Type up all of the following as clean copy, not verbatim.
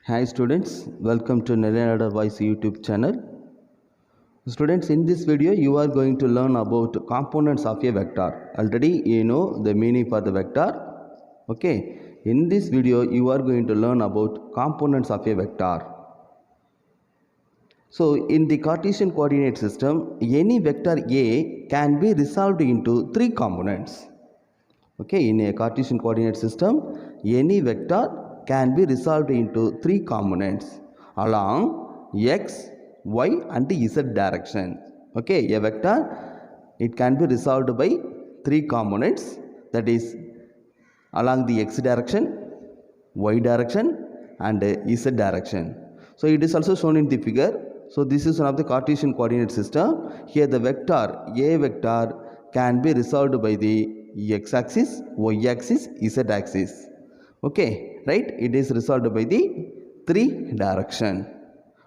Hi students, welcome to Narayana Voice YouTube channel. Students, in this video you are going to learn about components of a vector. Already you know the meaning for the vector. Okay, in this video you are going to learn about components of a vector. So in the Cartesian coordinate system, any vector A can be resolved into three components. Okay, in a Cartesian coordinate system, any vector can be resolved into three components along x, y and z direction. Okay, a vector, it can be resolved by three components, that is along the x direction, y direction and z direction. So it is also shown in the figure. So this is one of the Cartesian coordinate system. Here the vector A vector can be resolved by the x-axis, y-axis, z-axis. Okay, right? It is resolved by the three direction.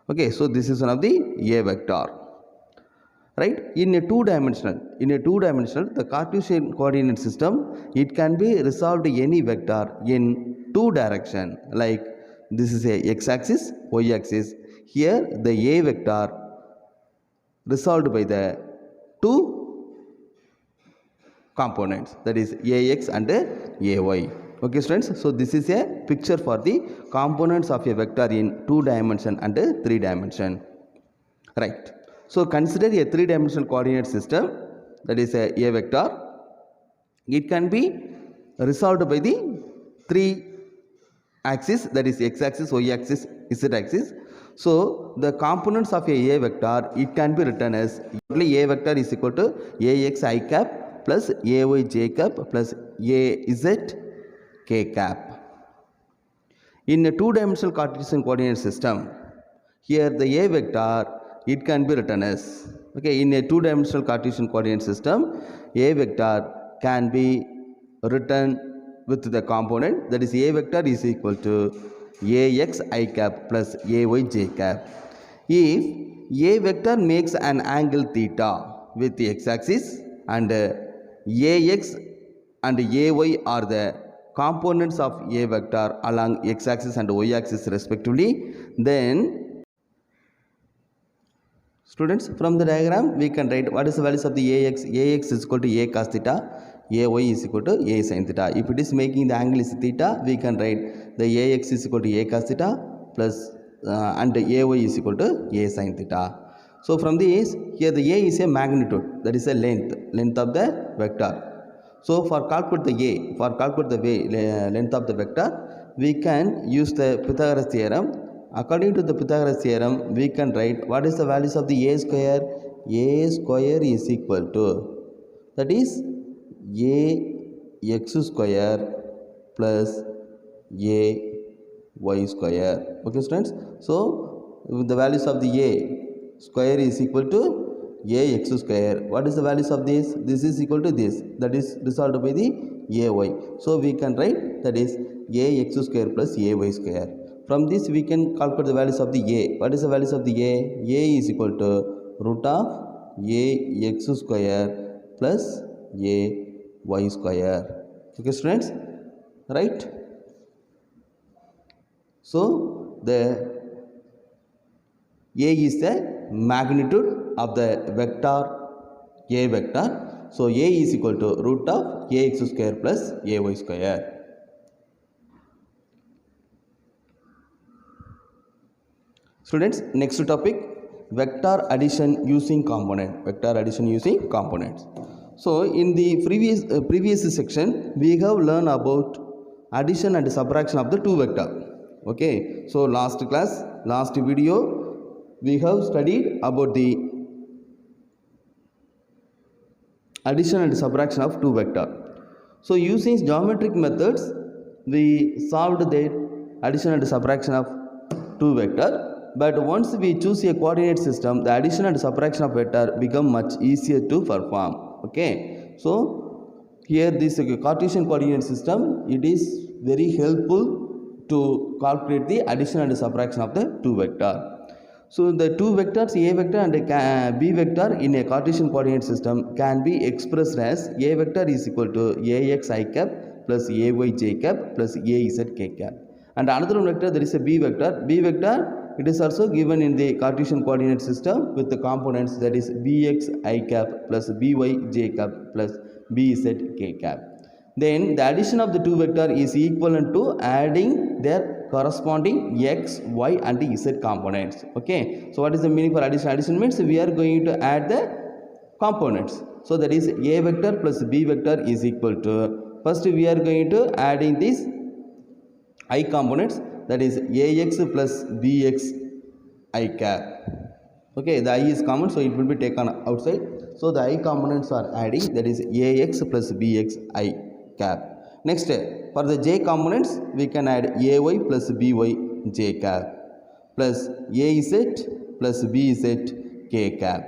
Okay, so this is one of the A vector. Right? In a two-dimensional, the Cartesian coordinate system, it can be resolved any vector in two direction. Like this is a x-axis, y-axis. Here the A vector resolved by the two components, that is ax and ay. Okay students, so this is a picture for the components of a vector in 2 dimension and 3 dimension. Right. So consider a 3-dimensional coordinate system, that is a vector. It can be resolved by the 3 axis, that is x-axis, y-axis, z-axis. So the components of a vector, it can be written as a vector is equal to ax I cap plus ay j cap plus az k cap. In a 2-dimensional Cartesian coordinate system, here the a vector, it can be written as, okay, in a 2-dimensional Cartesian coordinate system, a vector can be written with the component, that is a vector is equal to ax I cap plus ay j cap. If a vector makes an angle theta with the x-axis and ax and ay are the components of a vector along x-axis and y-axis respectively, then students, from the diagram we can write what is the values of the ax. Ax is equal to a cos theta, ay is equal to a sin theta. If it is making the angle is theta, we can write the ax is equal to a cos theta plus and ay is equal to a sin theta. So from this, here the a is a magnitude, that is a length of the vector. So for calculate the length of the vector, we can use the Pythagoras theorem. According to the Pythagoras theorem, we can write what is the values of the a square. A square is equal to, that is a x square plus a y square. Okay students, so the values of the a square is equal to a x square. What is the values of this? This is equal to this, that is resolved by the ay. So we can write that is a x square plus a y square. From this we can calculate the values of the a. What is the values of the a? A is equal to root of a x square plus a y square. Okay students, right? So the a is the magnitude of the vector a vector. So a is equal to root of ax square plus ay square. Students, next topic, vector addition using component. Vector addition using components. So in the previous section, we have learned about addition and subtraction of the two vector. Okay, so last video, we have studied about the addition and subtraction of two vector. So using geometric methods, we solved the addition and subtraction of two vector. But once we choose a coordinate system, the addition and subtraction of vector become much easier to perform. Okay, so here this Cartesian coordinate system, it is very helpful to calculate the addition and subtraction of the two vector. So the two vectors a vector and b vector in a Cartesian coordinate system can be expressed as a vector is equal to ax I cap plus ay j cap plus az k cap. And another one vector, there is a b vector. B vector, it is also given in the Cartesian coordinate system with the components, that is bx I cap plus by j cap plus bz k cap. Then the addition of the two vector is equivalent to adding their corresponding x, y and z components. Okay, so what is the meaning for addition? Addition means we are going to add the components. So that is a vector plus b vector is equal to, first we are going to adding these I components, that is ax plus bx I cap. Okay, the I is common, so it will be taken outside. So the I components are adding, that is ax plus bx I cap. Next, for the j components, we can add ay plus by j cap plus az plus bz k cap.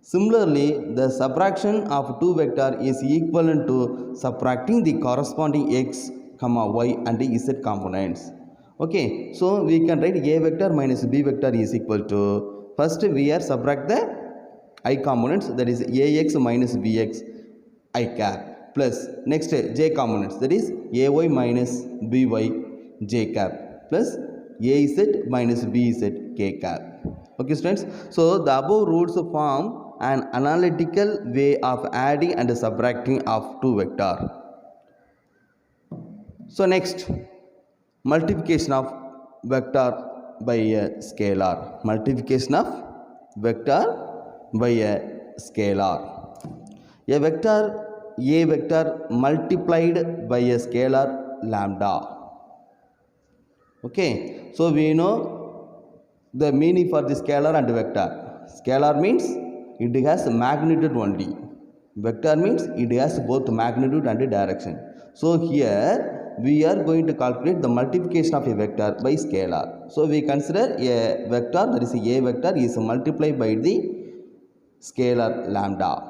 Similarly, the subtraction of two vector is equivalent to subtracting the corresponding x, y and z components. Okay, so we can write a vector minus b vector is equal to, first we are subtract the I components, that is ax minus bx I cap plus next j components, that is ay minus by j cap plus az minus bz k cap. Okay students, so the above rules form an analytical way of adding and subtracting of two vector. So next, multiplication of vector by a scalar. Multiplication of vector by a scalar. A vector multiplied by a scalar lambda. Okay, so we know the meaning for the scalar and vector. Scalar means it has magnitude only. Vector means it has both magnitude and direction. So here we are going to calculate the multiplication of a vector by scalar. So we consider a vector, that is a vector is multiplied by the scalar lambda.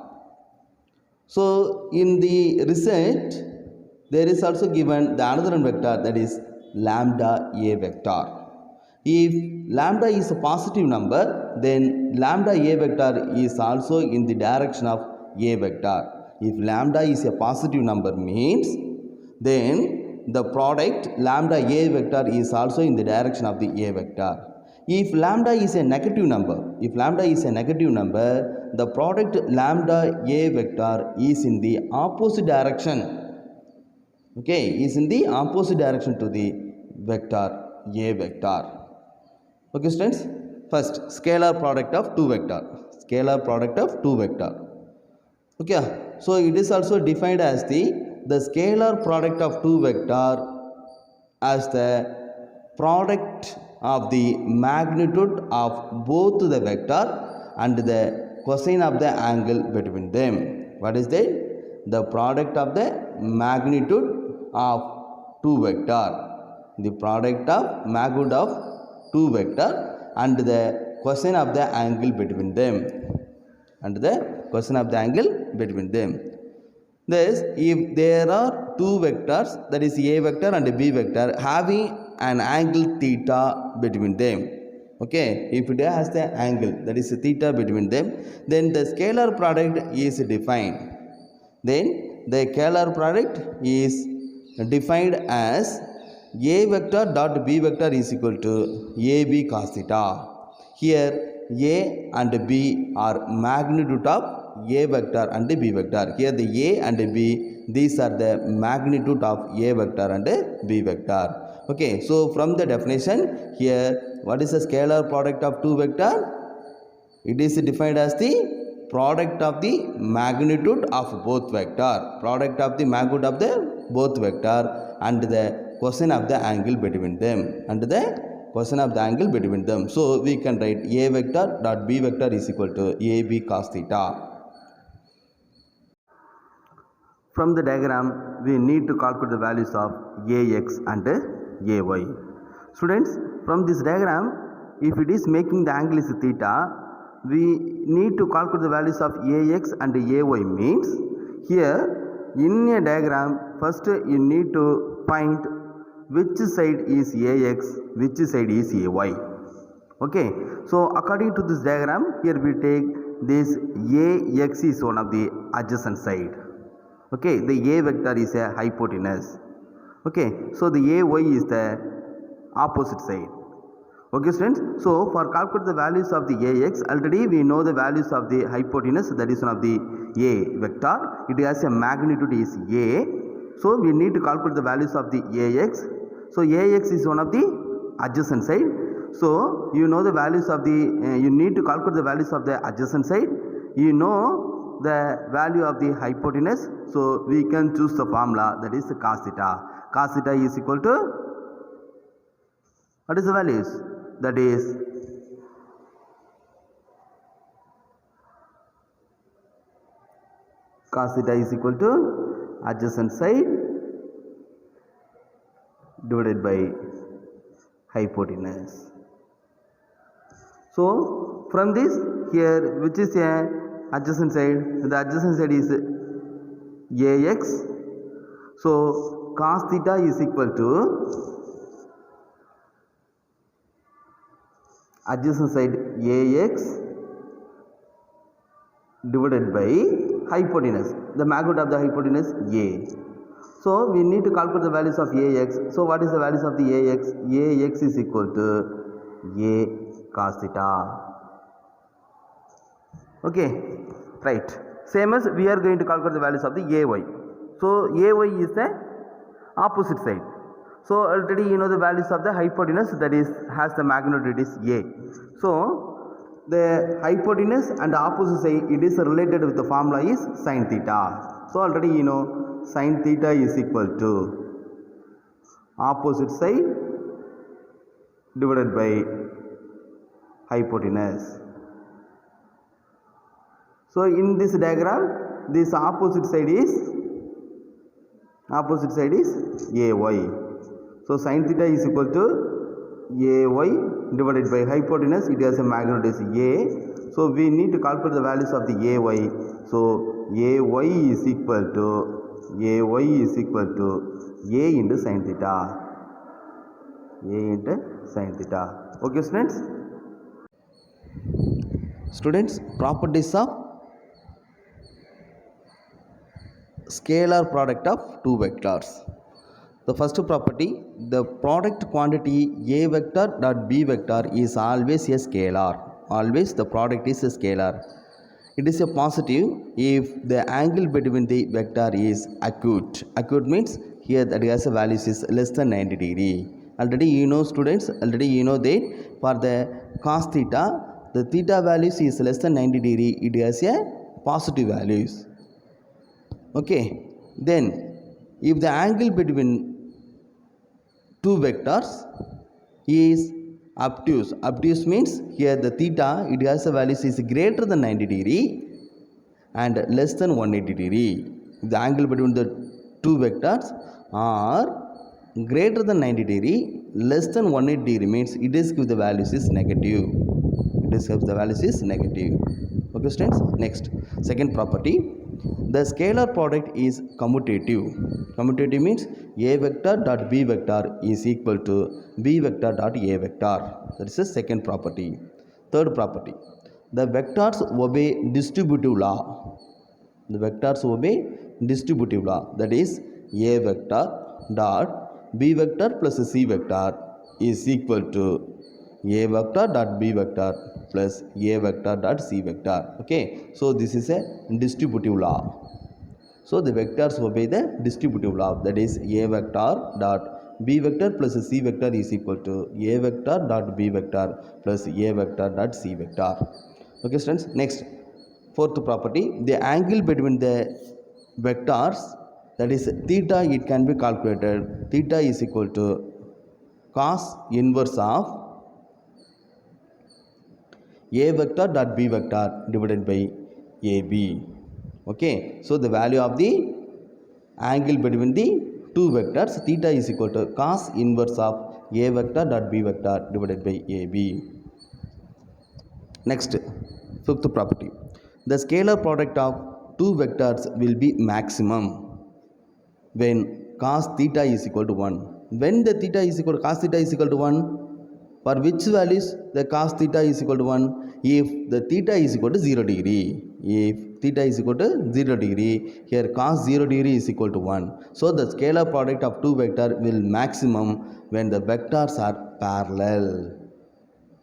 So in the result there is also given the another vector, that is lambda a vector. If lambda is a positive number, then lambda a vector is also in the direction of a vector. If lambda is a positive number means, then the product lambda a vector is also in the direction of the a vector. If lambda is a negative number, the product lambda a vector is in the opposite direction. Okay, is in the opposite direction to the vector a vector. Okay students, first scalar product of two vector. Okay, so it is also defined as the scalar product of two vector as the product of the magnitude of both the vector and the cosine of the angle between them. What is that? The product of the magnitude of two vector. The product of magnitude of two vector and the cosine of the angle between them. Thus, if there are two vectors, that is a vector and b vector, having an angle theta between them. Okay, if it has the angle, that is theta between them, then the scalar product is defined. Then the scalar product is defined as a vector dot b vector is equal to ab cos theta. Here a and b are magnitude of a vector and b vector. Here the a and b, these are the magnitude of a vector and b vector. Okay, so from the definition here, what is the scalar product of two vector? It is defined as the product of the magnitude of both vector. Product of the magnitude of the both vector and the cosine of the angle between them. So we can write a vector dot b vector is equal to ab cos theta. From the diagram, we need to calculate the values of ax and ay. Students, from this diagram, if it is making the angle is theta, we need to calculate the values of ax and ay means, here in a diagram, first you need to find which side is ax, which side is ay. Okay, so according to this diagram, here we take this ax is one of the adjacent side. Okay, the a vector is a hypotenuse. Okay, so the AY is the opposite side. Okay students, so for calculate the values of the AX, already we know the values of the hypotenuse, that is one of the A vector. It has a magnitude is A. So we need to calculate the values of the AX. So AX is one of the adjacent side. So you know the values of the, you need to calculate the values of the adjacent side. You know the value of the hypotenuse. So we can choose the formula, that is cos theta. Cos theta is equal to, what is the values? That is cos theta is equal to adjacent side divided by hypotenuse. So from this here, which is a adjacent side? The adjacent side is AX. So cos theta is equal to adjacent side AX divided by hypotenuse. The magnitude of the hypotenuse A. So we need to calculate the values of AX. So what is the values of the AX? AX is equal to A cos theta. Okay, right. Same as we are going to calculate the values of the AY. So AY is the opposite side. So already you know the values of the hypotenuse, that is has the magnitude is A. So the hypotenuse and the opposite side, it is related with the formula is sin theta. So already you know sin theta is equal to opposite side divided by hypotenuse. So in this diagram, this opposite side is AY. So sin theta is equal to AY divided by hypotenuse. It has a magnitude is A. So we need to calculate the values of the AY. So AY is equal to A into sin theta. Okay students. Properties of scalar product of two vectors. The first property, the product quantity A vector dot B vector is always a scalar. Always the product is a scalar. It is a positive if the angle between the vector is acute. Acute means here that has a values is less than 90 degree. Already you know students, that for the cos theta, the theta values is less than 90 degree. It has a positive values. Okay, then if the angle between two vectors is obtuse. Obtuse means here the theta, it has a values is greater than 90 degree and less than 180 degree. If the angle between the two vectors are greater than 90 degree, less than 180 degree means it is give the values is negative. Okay students, next second property, the scalar product is commutative. Commutative means A vector dot B vector is equal to B vector dot A vector. That is the second property. Third property, the vectors obey distributive law. That is A vector dot B vector plus C vector is equal to A vector dot B vector plus A vector dot C vector. Okay, so this is a distributive law. So the vectors obey the distributive law, that is A vector dot B vector plus C vector is equal to A vector dot B vector plus A vector dot C vector. Okay students, next fourth property, the angle between the vectors, that is theta, it can be calculated. Theta is equal to cos inverse of A vector dot B vector divided by AB. Okay, so the value of the angle between the two vectors, theta is equal to cos inverse of A vector dot B vector divided by AB. Next, fifth property, the scalar product of two vectors will be maximum when cos theta is equal to 1. When the theta is equal to cos theta is equal to 1, for which values the cos theta is equal to 1? If the theta is equal to 0 degree. If theta is equal to 0 degree. Here cos 0 degree is equal to 1. So the scalar product of two vector will maximum when the vectors are parallel.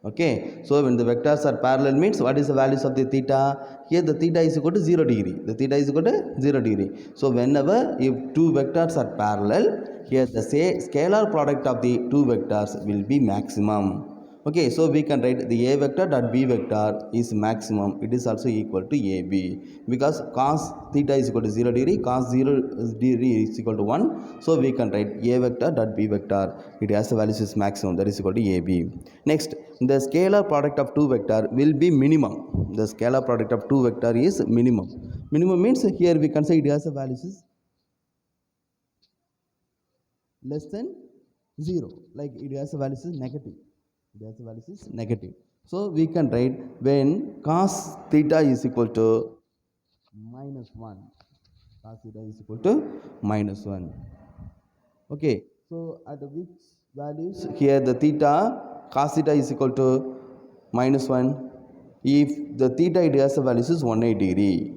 Okay, so when the vectors are parallel means what is the values of the theta? Here the theta is equal to 0 degree. The theta is equal to 0 degree. So whenever if two vectors are parallel, here the scalar product of the two vectors will be maximum. Okay, so we can write the a vector dot b vector is maximum. It is also equal to ab, because cos theta is equal to 0 degree, cos 0 degree is equal to 1. So we can write a vector dot b vector, it has the values is maximum, that is equal to ab. Next, the scalar product of two vector will be minimum. The scalar product of two vector is minimum. Minimum means here we can say it has the values is less than 0, like it has the values is negative. It has the values is negative. So we can write when cos theta is equal to minus 1. Cos theta is equal to minus 1. Okay, so at which values here the theta cos theta is equal to minus 1? If the theta it has the values is 180 degree.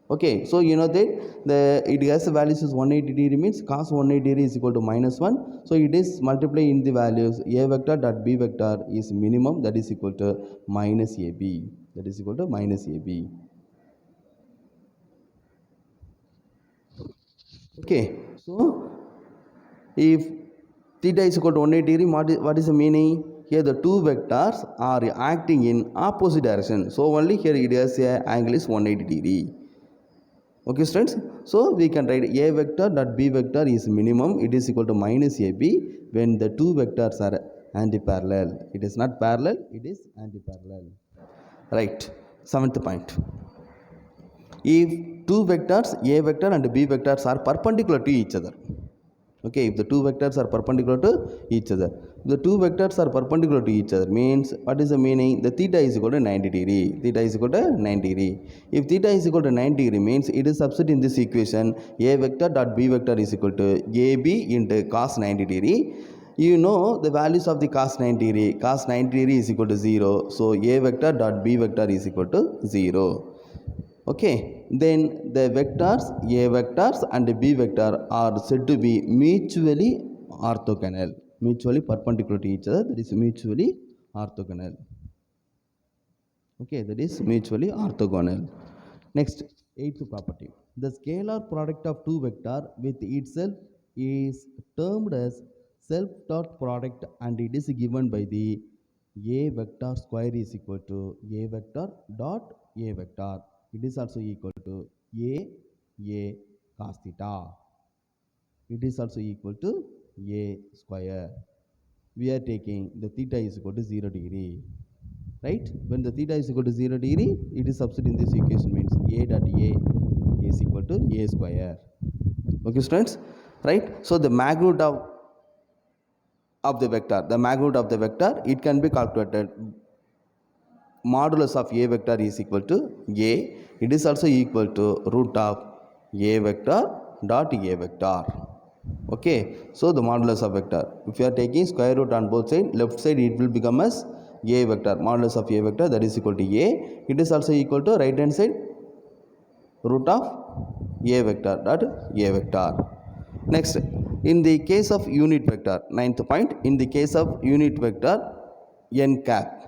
Okay, so you know that the it has the values is 180 degree means cos 180 degree is equal to minus 1. So it is multiply in the values a vector dot b vector is minimum, that is equal to minus ab, that is equal to minus ab. Okay, so if theta is equal to 180 degree, what is the meaning? Here the two vectors are acting in opposite direction, so only here it has a angle is 180 degree. Okay students, so we can write a vector dot b vector is minimum, it is equal to minus ab when the two vectors are antiparallel. It is not parallel, it is antiparallel. Right, seventh point. If two vectors a vector and b vectors are perpendicular to each other. Okay, if the two vectors are perpendicular to each other, the two vectors are perpendicular to each other means what is the meaning? The theta is equal to 90 degree. Theta is equal to 90 degree. If theta is equal to 90 degree means it is substitute in this equation a vector dot b vector is equal to ab into cos 90 degree. You know the values of the cos 90 degree. Cos 90 degree is equal to 0. So a vector dot b vector is equal to 0. Okay, then the vectors a vectors and b vector are said to be mutually orthogonal, mutually perpendicular to each other, that is mutually orthogonal. Okay, that is mutually orthogonal. Next, eighth property, the scalar product of two vector with itself is termed as self dot product, and it is given by the a vector square is equal to a vector dot a vector. It is also equal to a cos theta. It is also equal to a square. We are taking the theta is equal to 0 degree. Right? When the theta is equal to 0 degree, it is substitute in this equation means a dot a is equal to a square. Okay students? Right? So the magnitude of the vector, it can be calculated. Modulus of a vector is equal to a, it is also equal to root of a vector dot a vector. Okay, so the modulus of vector, if you are taking square root on both sides, left side it will become as a vector, modulus of a vector, that is equal to a, it is also equal to right hand side root of a vector dot a vector. Next, in the case of unit vector, ninth point, in the case of unit vector n cap,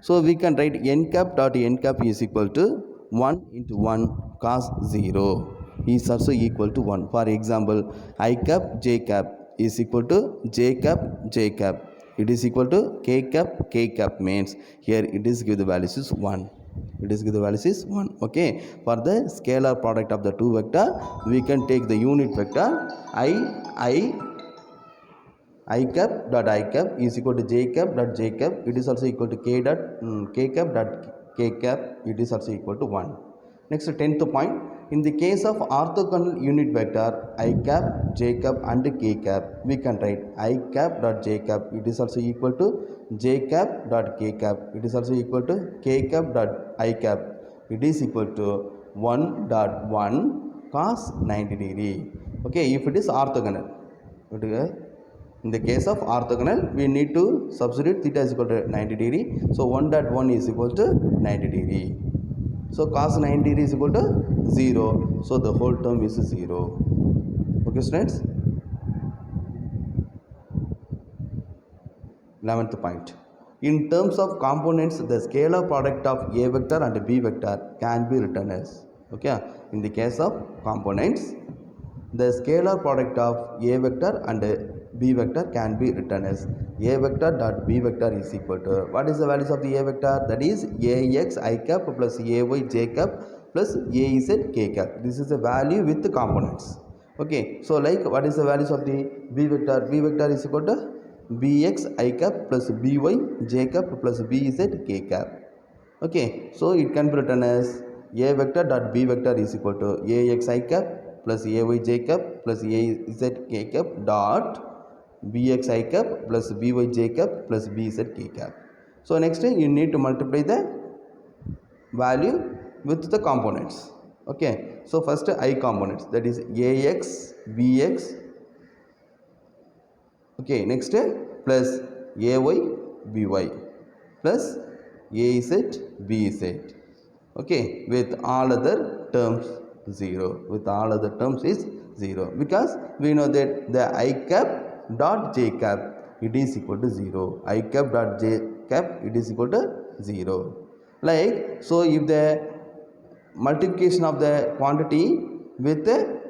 so we can write n cap dot n cap is equal to 1 into 1 cos 0 is also equal to 1. For example, I cap j cap is equal to j cap j cap. It is equal to k cap means here it is give the values is 1. It is give the values is 1. Okay, for the scalar product of the two vector, we can take the unit vector I cap dot I cap is equal to j cap dot j cap. It is also equal to k cap dot k cap. It is also equal to 1. Next, 10th point. In the case of orthogonal unit vector I cap, j cap and k cap, we can write I cap dot j cap. It is also equal to j cap dot k cap. It is also equal to k cap dot I cap. It is equal to 1 dot 1 cos 90 degree. Okay, if it is orthogonal. In the case of orthogonal, we need to substitute theta is equal to 90 degree. So 1 dot 1 is equal to 90 degree. So cos 90 degree is equal to 0. So the whole term is 0. Okay students. 11th point. In terms of components, the scalar product of A vector and B vector can be written as, okay, in the case of components, the scalar product of A vector and B vector can be written as A vector dot B vector is equal to, what is the values of the A vector? That is Ax I cap plus Ay j cap plus Az k cap. This is the value with the components. Okay, so like what is the values of the B vector? B vector is equal to Bx I cap plus By j cap plus Bz k cap. Okay, so it can be written as A vector dot B vector is equal to Ax I cap plus Ay j cap plus Az k cap dot Bx I cap plus By j cap plus Bz k cap. So next you need to multiply the value with the components. Okay, so first I components, that is Ax Bx. Okay, next plus Ay By plus Az Bz. Okay, with all other terms 0, with all other terms is 0, because we know that the I cap dot j cap it is equal to 0, I cap dot j cap it is equal to 0. Like, so if the multiplication of the quantity with the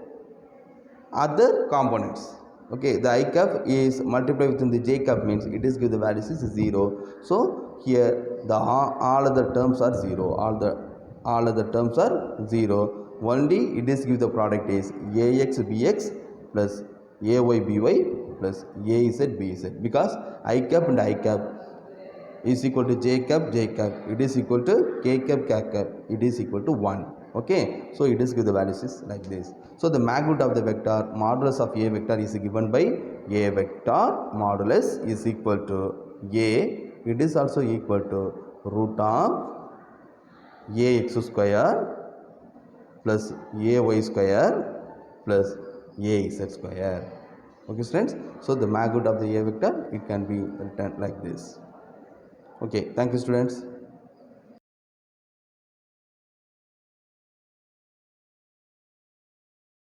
other components, okay, the I cap is multiplied within the j cap, means it is give the values is 0. So here the all other terms are 0, all other terms are 0, only it is give the product is Ax Bx plus Ay By plus Az Bz, because I cap and I cap is equal to j cap, it is equal to k cap, it is equal to 1. Okay, so it is give the values is like this. So the magnitude of the vector modulus of A vector is given by A vector modulus is equal to A, it is also equal to root of Ax square plus Ay square plus Az square. Okay students, so the magnitude of the A vector, it can be written like this. Okay, thank you students.